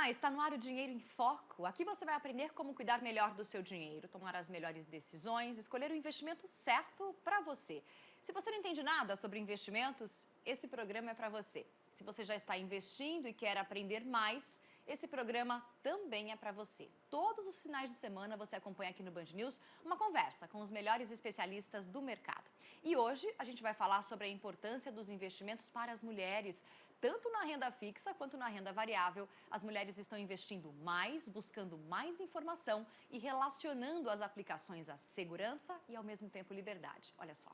Olá, está no ar o Dinheiro em Foco. Aqui você vai aprender como cuidar melhor do seu dinheiro, tomar as melhores decisões, escolher o investimento certo para você. Se você não entende nada sobre investimentos, esse programa é para você. Se você já está investindo e quer aprender mais, esse programa também é para você. Todos os finais de semana você acompanha aqui no Band News uma conversa com os melhores especialistas do mercado. E hoje a gente vai falar sobre a importância dos investimentos para as mulheres. Tanto na renda fixa quanto na renda variável, as mulheres estão investindo mais, buscando mais informação e relacionando as aplicações à segurança e ao mesmo tempo liberdade. Olha só.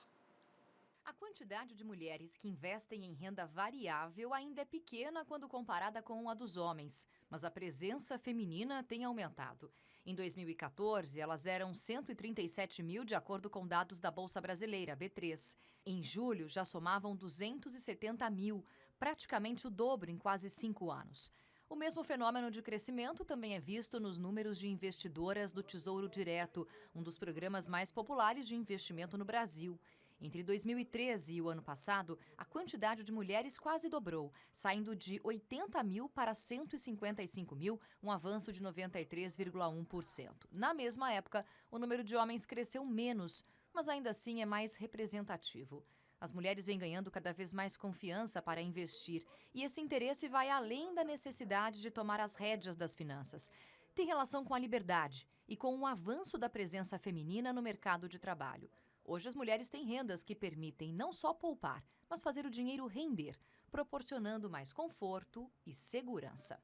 A quantidade de mulheres que investem em renda variável ainda é pequena quando comparada com a dos homens, mas a presença feminina tem aumentado. Em 2014, elas eram 137 mil, de acordo com dados da Bolsa Brasileira, B3. Em julho, já somavam 270 mil, praticamente o dobro em quase 5 anos. O mesmo fenômeno de crescimento também é visto nos números de investidoras do Tesouro Direto, um dos programas mais populares de investimento no Brasil. Entre 2013 e o ano passado, a quantidade de mulheres quase dobrou, saindo de 80 mil para 155 mil, um avanço de 93,1%. Na mesma época, o número de homens cresceu menos, mas ainda assim é mais representativo. As mulheres vêm ganhando cada vez mais confiança para investir e esse interesse vai além da necessidade de tomar as rédeas das finanças. Tem relação com a liberdade e com o avanço da presença feminina no mercado de trabalho. Hoje as mulheres têm rendas que permitem não só poupar, mas fazer o dinheiro render, proporcionando mais conforto e segurança.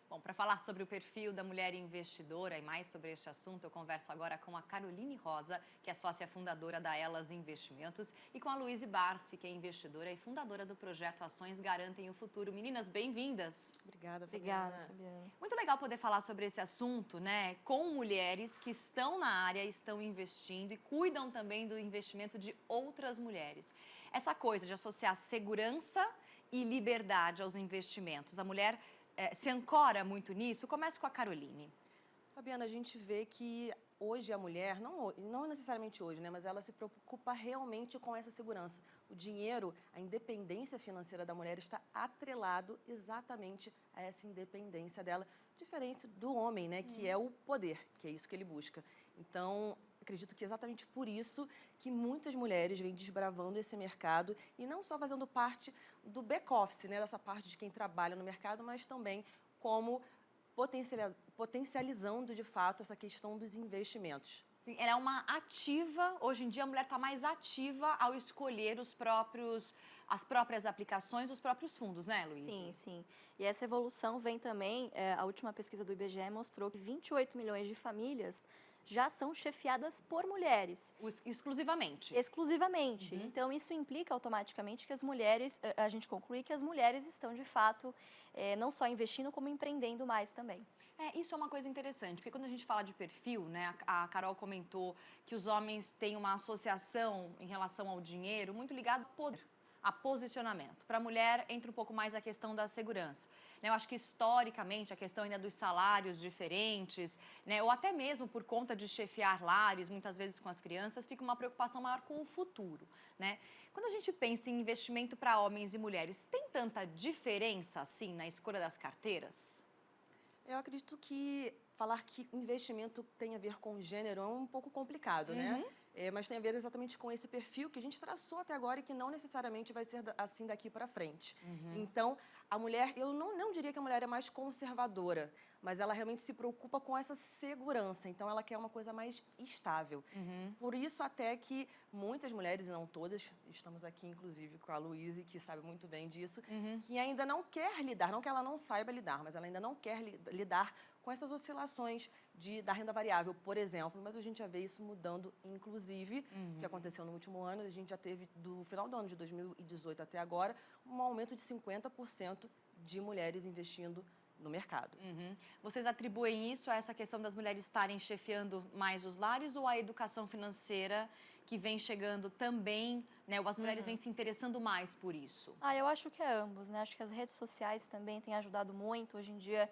Bom, para falar sobre o perfil da mulher investidora e mais sobre este assunto, eu converso agora com a Caroline Rosa, que é sócia fundadora da Elas Investimentos, e com a Luíse Barsi, que é investidora e fundadora do projeto Ações Garantem o Futuro. Meninas, bem-vindas. Obrigada, Fabiana. Obrigada, Fabiana. Muito legal poder falar sobre esse assunto, né, com mulheres que estão na área, estão investindo e cuidam também do investimento de outras mulheres. Essa coisa de associar segurança e liberdade aos investimentos, a mulher se ancora muito nisso. Começo com a Caroline. Fabiana, a gente vê que hoje a mulher, não necessariamente hoje, né, mas ela se preocupa realmente com essa segurança. O dinheiro, a independência financeira da mulher está atrelado exatamente a essa independência dela, diferente do homem, né, que é o poder, que é isso que ele busca. Então, acredito que é exatamente por isso que muitas mulheres vêm desbravando esse mercado e não só fazendo parte do back-office, né, dessa parte de quem trabalha no mercado, mas também como potencializando, de fato, essa questão dos investimentos. Sim, ela é uma ativa, hoje em dia a mulher está mais ativa ao escolher as próprias aplicações, os próprios fundos, né, Luísa? Sim, sim. E essa evolução vem também, a última pesquisa do IBGE mostrou que 28 milhões de famílias já são chefiadas por mulheres. Exclusivamente? Exclusivamente. Então, isso implica automaticamente que as mulheres, a gente conclui que as mulheres estão, de fato, não só investindo, como empreendendo mais também. Isso é uma coisa interessante, porque quando a gente fala de perfil, né, a Carol comentou que os homens têm uma associação em relação ao dinheiro muito ligado ao poder, a posicionamento. Para a mulher, entra um pouco mais a questão da segurança. Eu acho que, historicamente, a questão ainda dos salários diferentes, né, ou até mesmo por conta de chefiar lares, muitas vezes com as crianças, fica uma preocupação maior com o futuro, né? Quando a gente pensa em investimento para homens e mulheres, tem tanta diferença, assim, na escolha das carteiras? Eu acredito que falar que investimento tem a ver com gênero é um pouco complicado, né? Mas tem a ver exatamente com esse perfil que a gente traçou até agora e que não necessariamente vai ser assim daqui para frente. Então, a mulher, eu não diria que a mulher é mais conservadora, mas ela realmente se preocupa com essa segurança. Então, ela quer uma coisa mais estável. Por isso, até que muitas mulheres, e não todas, estamos aqui inclusive com a Luíse, que sabe muito bem disso, que ainda não quer lidar, não que ela não saiba lidar, mas ela ainda não quer lidar com essas oscilações da renda variável, por exemplo. Mas a gente já vê isso mudando, inclusive, que aconteceu no último ano. A gente já teve, do final do ano de 2018 até agora, um aumento de 50% de mulheres investindo no mercado. Vocês atribuem isso a essa questão das mulheres estarem chefiando mais os lares ou a educação financeira que vem chegando também, né? Ou as mulheres vêm se interessando mais por isso? Eu acho que é ambos, né? Acho que as redes sociais também têm ajudado muito. Hoje em dia,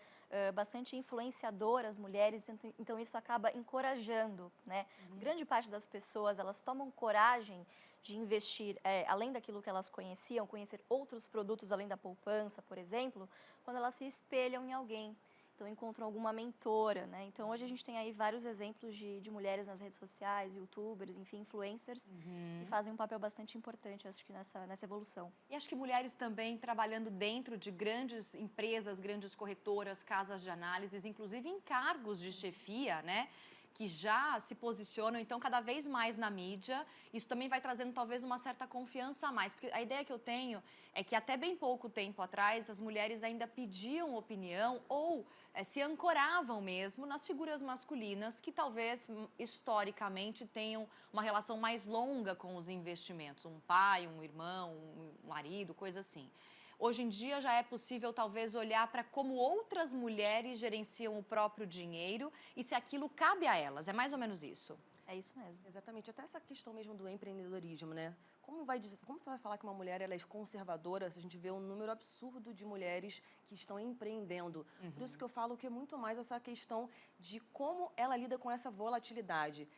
bastante influenciadoras mulheres, então isso acaba encorajando, né? Grande parte das pessoas, elas tomam coragem de investir, além daquilo que elas conheciam, conhecer outros produtos além da poupança, por exemplo, quando elas se espelham em alguém. Então, encontram alguma mentora, né? Então, hoje a gente tem aí vários exemplos de mulheres nas redes sociais, youtubers, enfim, influencers, que fazem um papel bastante importante, acho que nessa evolução. E acho que mulheres também trabalhando dentro de grandes empresas, grandes corretoras, casas de análises, inclusive em cargos de chefia, né? Que já se posicionam, então, cada vez mais na mídia. Isso também vai trazendo, talvez, uma certa confiança a mais. Porque a ideia que eu tenho é que, até bem pouco tempo atrás, as mulheres ainda pediam opinião ou se ancoravam mesmo nas figuras masculinas que, talvez, historicamente, tenham uma relação mais longa com os investimentos. Um pai, um irmão, um marido, coisa assim. Hoje em dia já é possível, talvez, olhar para como outras mulheres gerenciam o próprio dinheiro e se aquilo cabe a elas. É mais ou menos isso. É isso mesmo. Exatamente, até essa questão mesmo do empreendedorismo, né? Como você vai falar que uma mulher ela é conservadora se a gente vê um número absurdo de mulheres que estão empreendendo? Por isso que eu falo que é muito mais essa questão de como ela lida com essa volatilidade.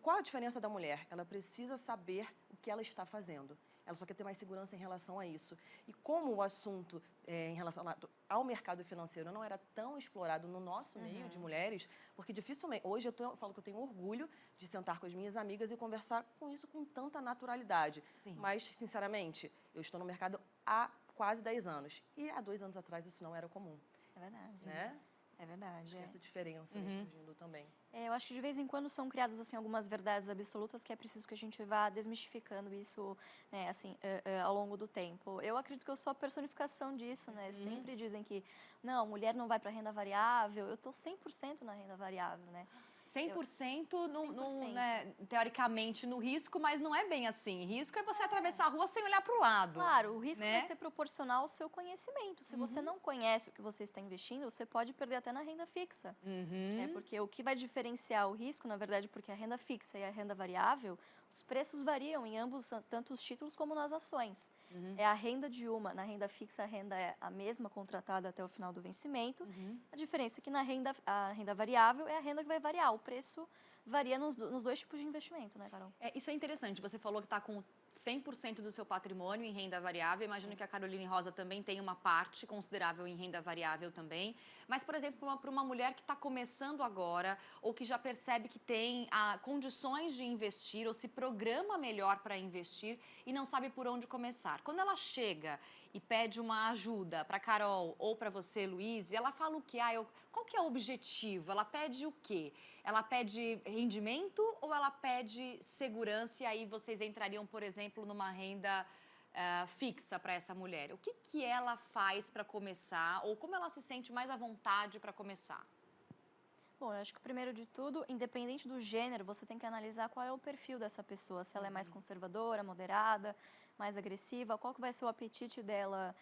Qual a diferença da mulher? Ela precisa saber o que ela está fazendo. Ela só quer ter mais segurança em relação a isso. E como o assunto em relação ao mercado financeiro não era tão explorado no nosso meio de mulheres, porque dificilmente... Hoje eu falo que eu tenho orgulho de sentar com as minhas amigas e conversar com isso com tanta naturalidade. Sim. Mas, sinceramente, eu estou no mercado há quase 10 anos. E há 2 anos atrás isso não era comum. É verdade. Né? É verdade. Essa diferença surgindo também. Eu acho que de vez em quando são criadas assim algumas verdades absolutas que é preciso que a gente vá desmistificando isso, né, assim, ao longo do tempo. Eu acredito que eu sou a personificação disso, né? Sempre dizem que não, mulher não vai para renda variável. Eu estou 100% na renda variável, né? 100%, 100%. Né, teoricamente no risco, mas não é bem assim. Risco é você atravessar a rua sem olhar para o lado. Claro, o risco né? vai ser proporcional ao seu conhecimento. Se você não conhece o que você está investindo, você pode perder até na renda fixa. Né? Porque o que vai diferenciar o risco, na verdade, porque a renda fixa e a renda variável, os preços variam em ambos, tanto os títulos como nas ações. É a renda de uma. Na renda fixa, a renda é a mesma, contratada até o final do vencimento. A diferença é que a renda variável é a renda que vai variar. O preço varia nos dois tipos de investimento, né, Carol? Isso é interessante. Você falou que está com 100% do seu patrimônio em renda variável. Imagino que a Caroline Rosa também tem uma parte considerável em renda variável também. Mas, por exemplo, para uma mulher que está começando agora ou que já percebe que tem condições de investir ou se programa melhor para investir e não sabe por onde começar. Quando ela chega e pede uma ajuda para a Carol ou para você, Luiz, ela fala o quê? Qual que é o objetivo? Ela pede o quê? Ela pede rendimento ou ela pede segurança? E aí vocês entrariam, por exemplo, numa renda fixa para essa mulher. O que ela faz para começar ou como ela se sente mais à vontade para começar? Bom, eu acho que primeiro de tudo, independente do gênero, você tem que analisar qual é o perfil dessa pessoa. Se ela é mais conservadora, moderada, mais agressiva, qual que vai ser o apetite dela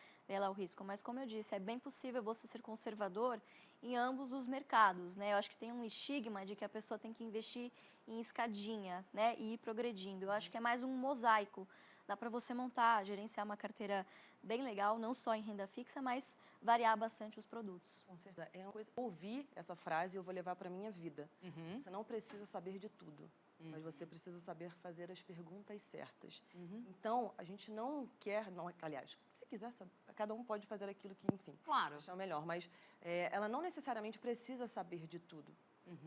ao risco. Mas como eu disse, é bem possível você ser conservador em ambos os mercados, né? Eu acho que tem um estigma de que a pessoa tem que investir em escadinha, né? E ir progredindo. Eu acho que é mais um mosaico. Dá para você montar, gerenciar uma carteira bem legal, não só em renda fixa, mas variar bastante os produtos. Com certeza. É uma coisa, ouvir essa frase eu vou levar para a minha vida. Você não precisa saber de tudo, mas você precisa saber fazer as perguntas certas. Então, a gente não quer, aliás, se quiser, cada um pode fazer aquilo que, enfim, Claro. achar melhor, mas ela não necessariamente precisa saber de tudo,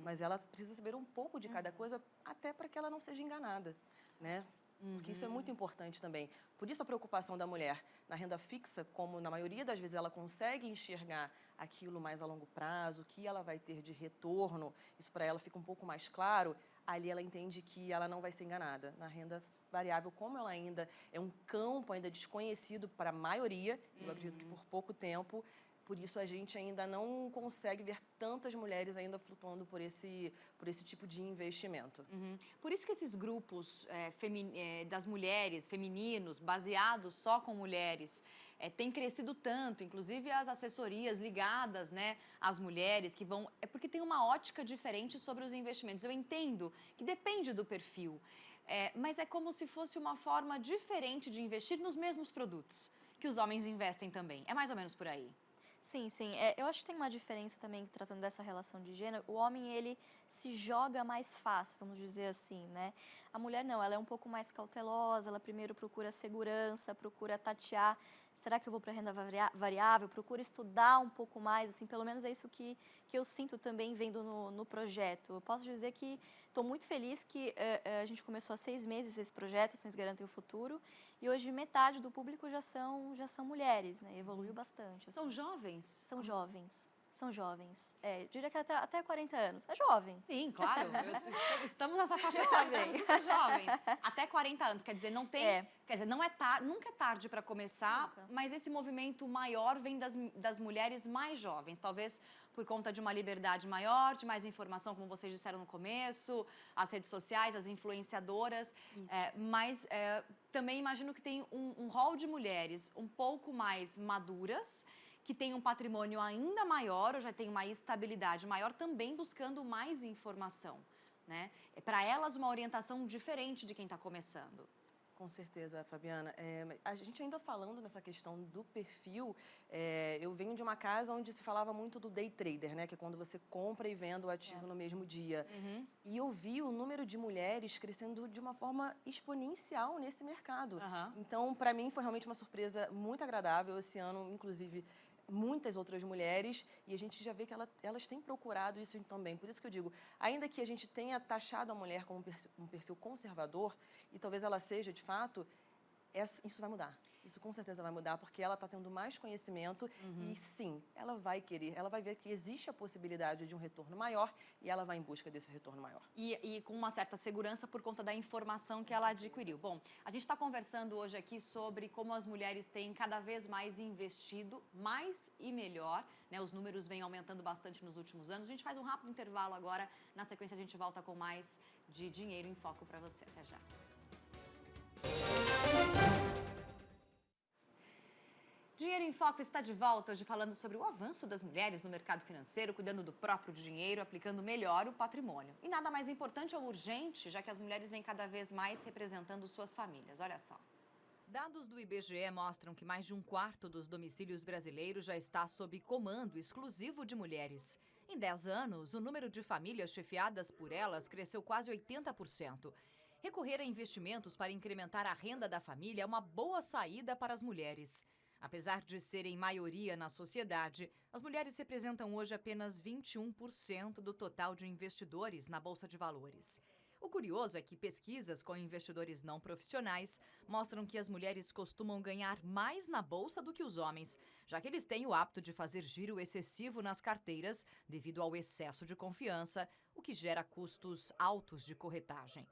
mas ela precisa saber um pouco de cada coisa, até para que ela não seja enganada, né? Porque isso é muito importante também. Por isso a preocupação da mulher na renda fixa, como na maioria das vezes ela consegue enxergar aquilo mais a longo prazo, o que ela vai ter de retorno, isso para ela fica um pouco mais claro, ali ela entende que ela não vai ser enganada. Na renda variável, como ela ainda é um campo ainda desconhecido para a maioria, eu acredito que por pouco tempo, por isso a gente ainda não consegue ver tantas mulheres ainda flutuando por esse tipo de investimento. Por isso que esses grupos das mulheres, femininos, baseados só com mulheres, têm crescido tanto, inclusive as assessorias ligadas, né, às mulheres que vão... É porque tem uma ótica diferente sobre os investimentos. Eu entendo que depende do perfil. mas é como se fosse uma forma diferente de investir nos mesmos produtos que os homens investem também. É mais ou menos por aí. Sim, sim. Eu acho que tem uma diferença também, tratando dessa relação de gênero. O homem, ele se joga mais fácil, vamos dizer assim, né? A mulher não, ela é um pouco mais cautelosa, ela primeiro procura segurança, procura tatear. Será que eu vou para renda variável? Procura estudar um pouco mais, assim, pelo menos é isso que eu sinto também vendo no projeto. Eu posso dizer que estou muito feliz que a gente começou há 6 meses esse projeto, Ações Garantem o Futuro, e hoje metade do público já são mulheres, né? Evoluiu bastante. Assim. São jovens? São jovens. São jovens. Diria que até 40 anos. É jovem. Sim, claro. Estamos nessa faixa etária, estamos super jovens. Até 40 anos, quer dizer, não tem... Quer dizer, nunca é tarde para começar, mas esse movimento maior vem das mulheres mais jovens. Talvez por conta de uma liberdade maior, de mais informação, como vocês disseram no começo, as redes sociais, as influenciadoras. Mas também imagino que tem um rol de mulheres um pouco mais maduras, que tem um patrimônio ainda maior, ou já tem uma estabilidade maior, também buscando mais informação, né? É para elas uma orientação diferente de quem está começando. Com certeza, Fabiana. A gente ainda falando nessa questão do perfil, eu venho de uma casa onde se falava muito do day trader, né? Que é quando você compra e vende o ativo no mesmo dia. E eu vi o número de mulheres crescendo de uma forma exponencial nesse mercado. Então, para mim, foi realmente uma surpresa muito agradável esse ano, inclusive muitas outras mulheres, e a gente já vê que elas têm procurado isso também. Por isso que eu digo, ainda que a gente tenha taxado a mulher como um perfil conservador, e talvez ela seja de fato, isso vai mudar. Isso com certeza vai mudar, porque ela está tendo mais conhecimento e sim, ela vai ver que existe a possibilidade de um retorno maior e ela vai em busca desse retorno maior. E com uma certa segurança por conta da informação que ela adquiriu. Bom, a gente está conversando hoje aqui sobre como as mulheres têm cada vez mais investido, mais e melhor, né? Os números vêm aumentando bastante nos últimos anos. A gente faz um rápido intervalo agora, na sequência a gente volta com mais de Dinheiro em Foco para você. Até já. Dinheiro em Foco está de volta, hoje falando sobre o avanço das mulheres no mercado financeiro, cuidando do próprio dinheiro, aplicando melhor o patrimônio. E nada mais importante ou urgente, já que as mulheres vêm cada vez mais representando suas famílias. Olha só. Dados do IBGE mostram que mais de 1/4 dos domicílios brasileiros já está sob comando exclusivo de mulheres. Em 10 anos, o número de famílias chefiadas por elas cresceu quase 80%. Recorrer a investimentos para incrementar a renda da família é uma boa saída para as mulheres. Apesar de serem maioria na sociedade, as mulheres representam hoje apenas 21% do total de investidores na Bolsa de Valores. O curioso é que pesquisas com investidores não profissionais mostram que as mulheres costumam ganhar mais na Bolsa do que os homens, já que eles têm o hábito de fazer giro excessivo nas carteiras devido ao excesso de confiança, o que gera custos altos de corretagem.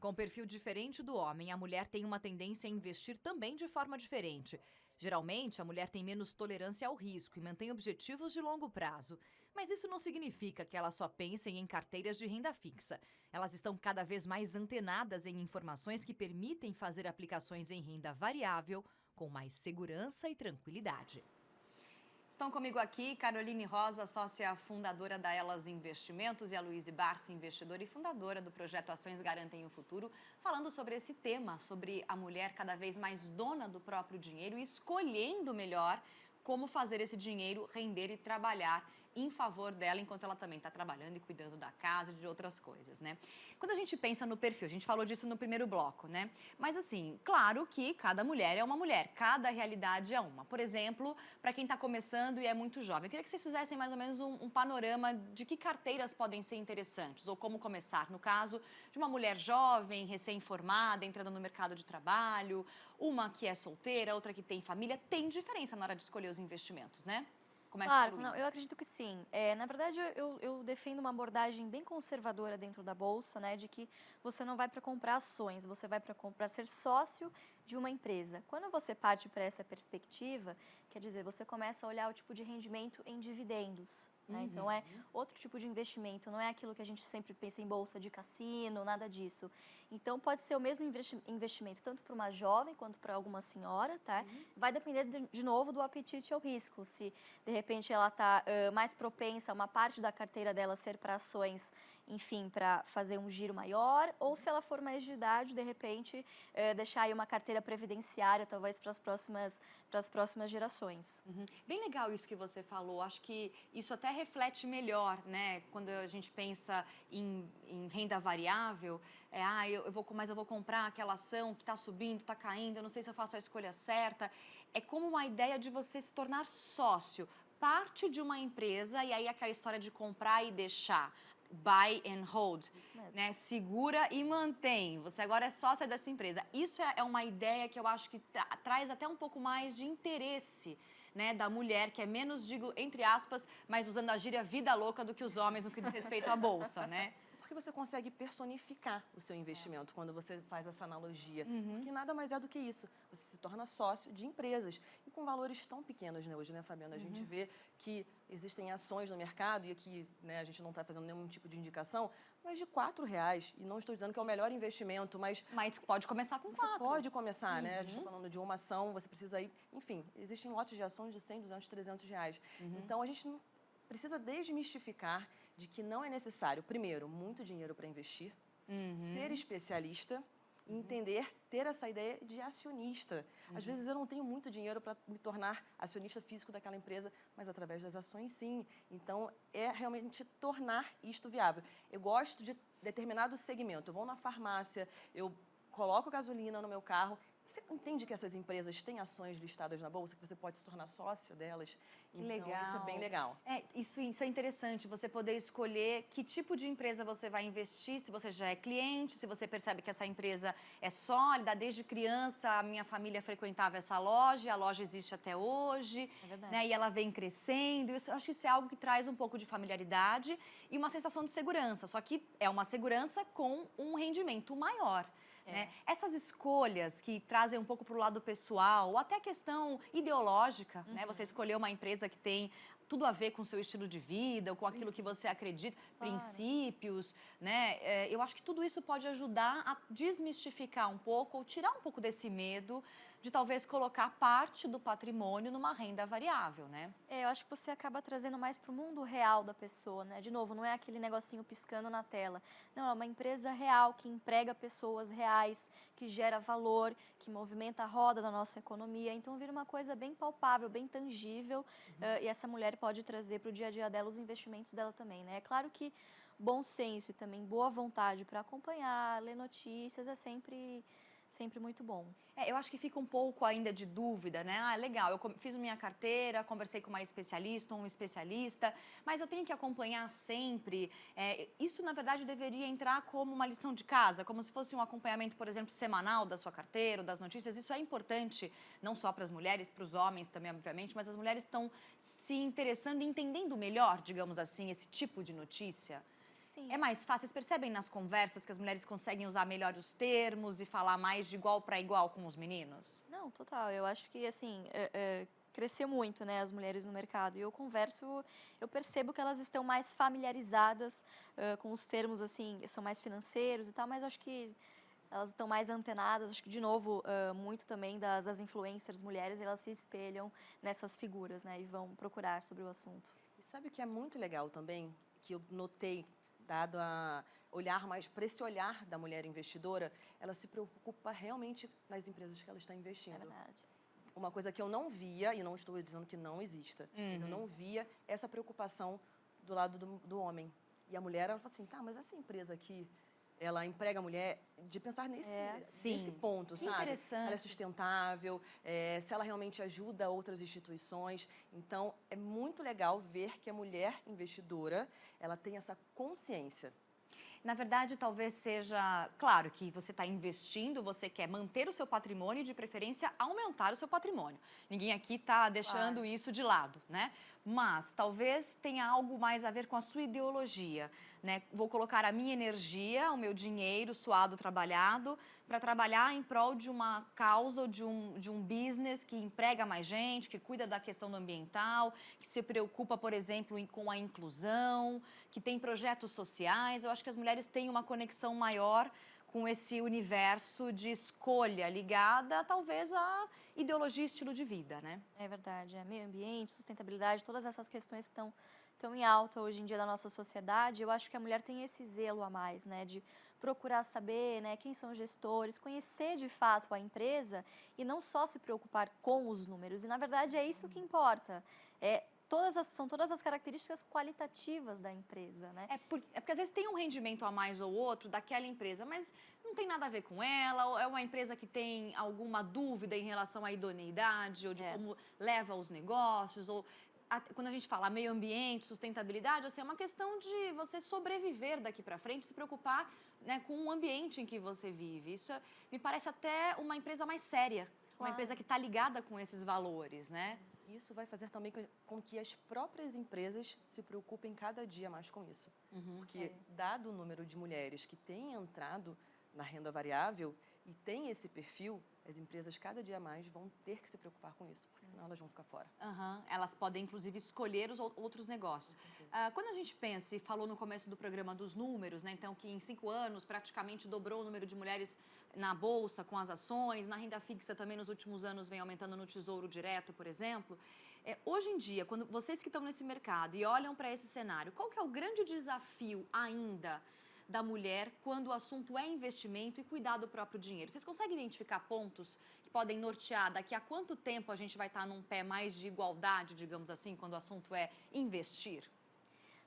Com perfil diferente do homem, a mulher tem uma tendência a investir também de forma diferente. Geralmente, a mulher tem menos tolerância ao risco e mantém objetivos de longo prazo. Mas isso não significa que elas só pensem em carteiras de renda fixa. Elas estão cada vez mais antenadas em informações que permitem fazer aplicações em renda variável com mais segurança e tranquilidade. Estão comigo aqui Caroline Rosa, sócia fundadora da Elas Investimentos, e a Luíse Barsi, investidora e fundadora do projeto Ações Garantem o Futuro, falando sobre esse tema, sobre a mulher cada vez mais dona do próprio dinheiro e escolhendo melhor como fazer esse dinheiro render e trabalhar em favor dela, enquanto ela também está trabalhando e cuidando da casa e de outras coisas, né? Quando a gente pensa no perfil, a gente falou disso no primeiro bloco, né? Mas assim, claro que cada mulher é uma mulher, cada realidade é uma. Por exemplo, para quem está começando e é muito jovem, eu queria que vocês fizessem mais ou menos um panorama de que carteiras podem ser interessantes ou como começar. No caso de uma mulher jovem, recém-formada, entrando no mercado de trabalho, uma que é solteira, outra que tem família, tem diferença na hora de escolher os investimentos, né? Claro, não, eu acredito que sim. Na verdade, eu defendo uma abordagem bem conservadora dentro da Bolsa, né, de que você não vai para comprar ações, você vai para ser sócio de uma empresa. Quando você parte para essa perspectiva, quer dizer, você começa a olhar o tipo de rendimento em dividendos. Né? Então, é outro tipo de investimento, não é aquilo que a gente sempre pensa em bolsa de cassino, nada disso. Então, pode ser o mesmo investimento tanto para uma jovem quanto para alguma senhora, tá? Vai depender, de novo, do apetite ao risco. Se, de repente, ela está mais propensa a uma parte da carteira dela ser para ações enfim, para fazer um giro maior, ou se ela for mais de idade, de repente, deixar aí uma carteira previdenciária, talvez para as próximas gerações. Bem legal isso que você falou. Acho que isso até reflete melhor, né? Quando a gente pensa em renda variável, mas eu vou comprar aquela ação que está subindo, está caindo, eu não sei se eu faço a escolha certa. É como uma ideia de você se tornar sócio, parte de uma empresa, e aí aquela história de comprar e deixar. Buy and hold, Isso mesmo. né? Segura e mantém. Você agora é sócia dessa empresa. Isso é uma ideia que eu acho que traz até um pouco mais de interesse, né, da mulher, que é menos, digo, entre aspas, mas usando a gíria vida louca do que os homens no que diz respeito à bolsa, né? Porque você consegue personificar o seu investimento quando você faz essa analogia. Porque nada mais é do que isso. Você se torna sócio de empresas. E com valores tão pequenos, né, hoje, né, Fabiana? A gente vê que existem ações no mercado, e aqui, né, a gente não está fazendo nenhum tipo de indicação, mas de R$4. E não estou dizendo que é o melhor investimento, mas Mas pode começar com você 4. pode começar, né? A gente está falando de uma ação, você precisa ir... Enfim, existem lotes de ações de R$100, R$200, R$300. Então, a gente não precisa desmistificar de que não é necessário, primeiro, muito dinheiro para investir, ser especialista e entender, ter essa ideia de acionista. Às vezes eu não tenho muito dinheiro para me tornar acionista físico daquela empresa, mas através das ações, sim. Então, é realmente tornar isto viável. Eu gosto de determinado segmento. Eu vou na farmácia, eu coloco gasolina no meu carro. Você entende que essas empresas têm ações listadas na bolsa, que você pode se tornar sócio delas? Então, Legal. isso é bem legal. Isso é interessante, você poder escolher que tipo de empresa você vai investir, se você já é cliente, se você percebe que essa empresa é sólida. Desde criança, a minha família frequentava essa loja, a loja existe até hoje, É verdade. né? E ela vem crescendo. Eu acho que isso é algo que traz um pouco de familiaridade e uma sensação de segurança, só que é uma segurança com um rendimento maior. Né? Essas escolhas que trazem um pouco para o lado pessoal, ou até questão ideológica, né? Você escolher uma empresa que tem tudo a ver com o seu estilo de vida, ou com aquilo que você acredita, princípios, né? Eu acho que tudo isso pode ajudar a desmistificar um pouco, ou tirar um pouco desse medo de talvez colocar parte do patrimônio numa renda variável, né? Eu acho que você acaba trazendo mais para o mundo real da pessoa, né? De novo, não é aquele negocinho piscando na tela. Não, é uma empresa real que emprega pessoas reais, que gera valor, que movimenta a roda da nossa economia. Então, vira uma coisa bem palpável, bem tangível. E essa mulher pode trazer para o dia a dia dela os investimentos dela também, né? É claro que bom senso e também boa vontade para acompanhar, ler notícias é sempre muito bom. Eu acho que fica um pouco ainda de dúvida, né? Legal, eu fiz minha carteira, conversei com uma especialista, um especialista, mas eu tenho que acompanhar sempre. Isso, na verdade, deveria entrar como uma lição de casa, como se fosse um acompanhamento, por exemplo, semanal da sua carteira, das notícias. Isso é importante, não só para as mulheres, para os homens também, obviamente, mas as mulheres estão se interessando e entendendo melhor, digamos assim, esse tipo de notícia. Sim. É mais fácil, vocês percebem nas conversas que as mulheres conseguem usar melhor os termos e falar mais de igual para igual com os meninos? Não, total. Eu acho que, assim, cresceu muito, né, as mulheres no mercado. E eu percebo que elas estão mais familiarizadas com os termos, assim, são mais financeiros e tal, mas acho que elas estão mais antenadas. Acho que, de novo, muito também das influencers mulheres, elas se espelham nessas figuras, né, e vão procurar sobre o assunto. E sabe o que é muito legal também, que eu notei, dado a olhar mais para esse olhar da mulher investidora, ela se preocupa realmente nas empresas que ela está investindo. É verdade. Uma coisa que eu não via, e não estou dizendo que não exista, mas eu não via essa preocupação do lado do homem. E a mulher, ela fala assim, tá, mas essa empresa aqui, ela emprega a mulher, de pensar nesse ponto, Que sabe? interessante. Se ela é sustentável, se ela realmente ajuda outras instituições. Então, é muito legal ver que a mulher investidora, ela tem essa consciência. Na verdade, talvez seja... Claro que você está investindo, você quer manter o seu patrimônio e, de preferência, aumentar o seu patrimônio. Ninguém aqui está deixando isso de lado, né? Mas talvez tenha algo mais a ver com a sua ideologia, né? Vou colocar a minha energia, o meu dinheiro suado, trabalhado, para trabalhar em prol de uma causa ou de um business que emprega mais gente, que cuida da questão do ambiental, que se preocupa, por exemplo, com a inclusão, que tem projetos sociais. Eu acho que as mulheres têm uma conexão maior com esse universo de escolha ligada, talvez, à ideologia e estilo de vida, né? É verdade. Meio ambiente, sustentabilidade, todas essas questões que tão em alta hoje em dia na nossa sociedade, eu acho que a mulher tem esse zelo a mais, né, de procurar saber, né, quem são os gestores, conhecer de fato a empresa e não só se preocupar com os números. E na verdade é isso que importa. São todas as características qualitativas da empresa, né? É porque às vezes tem um rendimento a mais ou outro daquela empresa, mas não tem nada a ver com ela, ou é uma empresa que tem alguma dúvida em relação à idoneidade, ou de como leva os negócios, ou quando a gente fala meio ambiente, sustentabilidade, assim, é uma questão de você sobreviver daqui para frente, se preocupar, né, com o ambiente em que você vive. Isso me parece até uma empresa mais séria, uma empresa que está ligada com esses valores, né? Isso vai fazer também com que as próprias empresas se preocupem cada dia mais com isso. Porque, dado o número de mulheres que têm entrado na renda variável e têm esse perfil, as empresas cada dia mais vão ter que se preocupar com isso, porque senão elas vão ficar fora. Elas podem, inclusive, escolher os outros negócios. Quando a gente pensa, e falou no começo do programa dos números, né? Então, que em 5 anos praticamente dobrou o número de mulheres na Bolsa com as ações, na renda fixa também nos últimos anos vem aumentando no Tesouro Direto, por exemplo. Hoje em dia, quando vocês que estão nesse mercado e olham para esse cenário, qual que é o grande desafio ainda da mulher quando o assunto é investimento e cuidar do próprio dinheiro? Vocês conseguem identificar pontos que podem nortear daqui a quanto tempo a gente vai estar num pé mais de igualdade, digamos assim, quando o assunto é investir?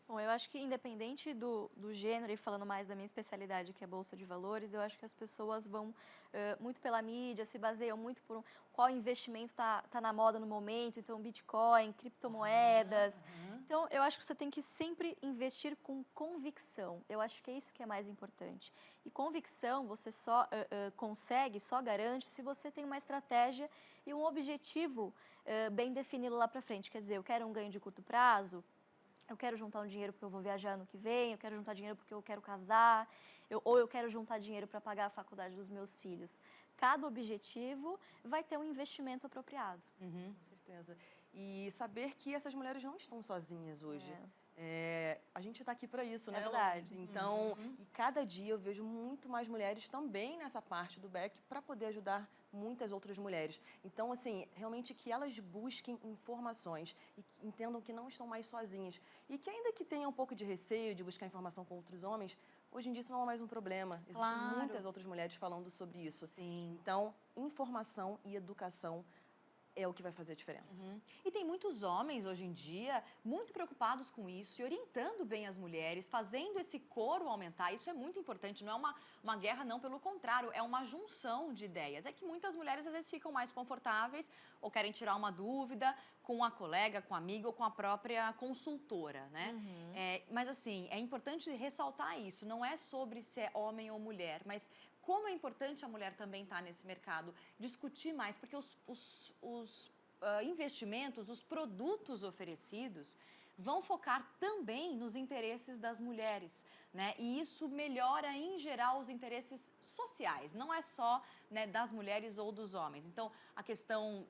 Bom, eu acho que independente do gênero, e falando mais da minha especialidade, que é Bolsa de Valores, eu acho que as pessoas vão muito pela mídia, se baseiam muito por qual investimento tá na moda no momento, então Bitcoin, criptomoedas. Então, eu acho que você tem que sempre investir com convicção. Eu acho que é isso que é mais importante. E convicção você só consegue, só garante se você tem uma estratégia e um objetivo bem definido lá para frente. Quer dizer, eu quero um ganho de curto prazo, eu quero juntar um dinheiro porque eu vou viajar ano que vem, eu quero juntar dinheiro porque eu quero casar, ou eu quero juntar dinheiro para pagar a faculdade dos meus filhos. Cada objetivo vai ter um investimento apropriado. Com certeza. E saber que essas mulheres não estão sozinhas hoje. A gente está aqui para isso, né? É verdade. Então, e cada dia eu vejo muito mais mulheres também nessa parte do back para poder ajudar muitas outras mulheres. Então, assim, realmente que elas busquem informações e que entendam que não estão mais sozinhas. E que ainda que tenham um pouco de receio de buscar informação com outros homens, hoje em dia isso não é mais um problema. Existem muitas outras mulheres falando sobre isso. Sim. Então, informação e educação é o que vai fazer a diferença. E tem muitos homens hoje em dia muito preocupados com isso e orientando bem as mulheres, fazendo esse coro aumentar. Isso é muito importante, não é uma guerra, não, pelo contrário, é uma junção de ideias. É que muitas mulheres às vezes ficam mais confortáveis ou querem tirar uma dúvida com a colega, com a amiga ou com a própria consultora, né? Mas assim, é importante ressaltar isso, não é sobre se é homem ou mulher, mas como é importante a mulher também estar nesse mercado, discutir mais, porque os investimentos, os produtos oferecidos vão focar também nos interesses das mulheres, né? E isso melhora, em geral, os interesses sociais, não é só, né, das mulheres ou dos homens. Então, a questão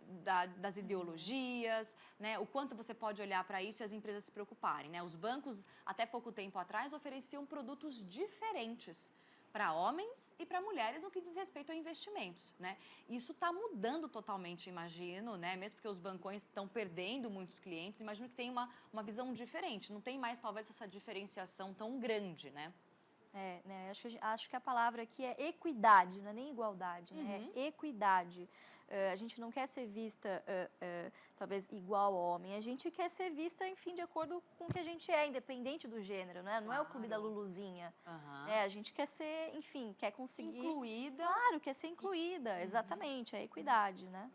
das ideologias, né, o quanto você pode olhar para isso e as empresas se preocuparem, né? Os bancos, até pouco tempo atrás, ofereciam produtos diferentes para homens e para mulheres no que diz respeito a investimentos, né? Isso está mudando totalmente, imagino, né? Mesmo porque os bancões estão perdendo muitos clientes, imagino que tem uma visão diferente, não tem mais talvez essa diferenciação tão grande, né? Né? Acho que a palavra aqui é equidade, não é nem igualdade, né? É equidade. A gente não quer ser vista, talvez, igual ao homem. A gente quer ser vista, enfim, de acordo com o que a gente é, independente do gênero, né? Não é o clube da Luluzinha. A gente quer ser, enfim, quer conseguir... Incluída. Claro, quer ser incluída, exatamente. É equidade, né?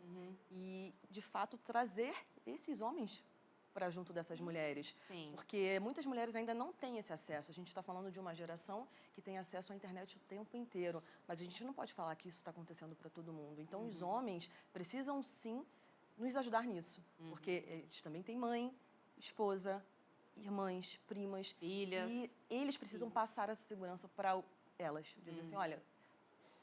E, de fato, trazer esses homens para junto dessas mulheres. Sim. Porque muitas mulheres ainda não têm esse acesso. A gente está falando de uma geração que tem acesso à internet o tempo inteiro. Mas a gente não pode falar que isso está acontecendo para todo mundo. Então, os homens precisam, sim, nos ajudar nisso. Porque eles também têm mãe, esposa, irmãs, primas. Filhas. E eles precisam passar essa segurança para elas. Dizer assim, olha,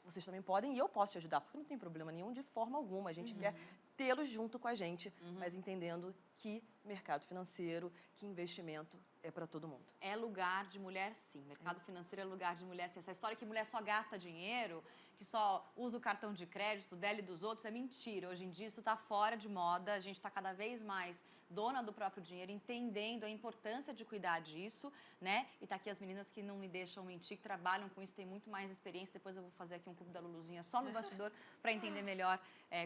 vocês também podem e eu posso te ajudar. Porque não tem problema nenhum de forma alguma. A gente quer tê-los junto com a gente, mas entendendo que mercado financeiro, que investimento é para todo mundo. É lugar de mulher, sim. Mercado financeiro é lugar de mulher, sim. Essa história que mulher só gasta dinheiro, que só usa o cartão de crédito dela e dos outros, é mentira. Hoje em dia isso está fora de moda, a gente está cada vez mais dona do próprio dinheiro, entendendo a importância de cuidar disso, né? E tá aqui as meninas que não me deixam mentir, que trabalham com isso, têm muito mais experiência. Depois eu vou fazer aqui um clube da Luluzinha só no bastidor para entender melhor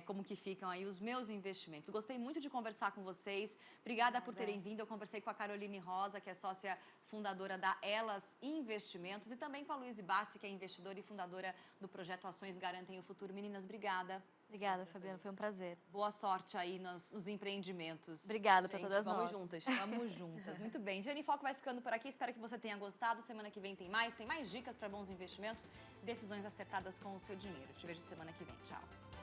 como que ficam aí os meus investimentos. Gostei muito de conversar com vocês. Obrigada por terem vindo. Eu conversei com a Caroline Rosa, que é sócia fundadora da Elas Investimentos, e também com a Luíse Bassi, que é investidora e fundadora do projeto Ações Garantem o Futuro. Meninas, obrigada. Obrigada, Fabiana, foi um prazer. Boa sorte aí nos empreendimentos. Obrigada para Gente, todas vamos nós. juntas. Vamos juntas. Muito bem. Giane Foco vai ficando por aqui. Espero que você tenha gostado. Semana que vem tem mais dicas para bons investimentos, decisões acertadas com o seu dinheiro. Te vejo semana que vem. Tchau.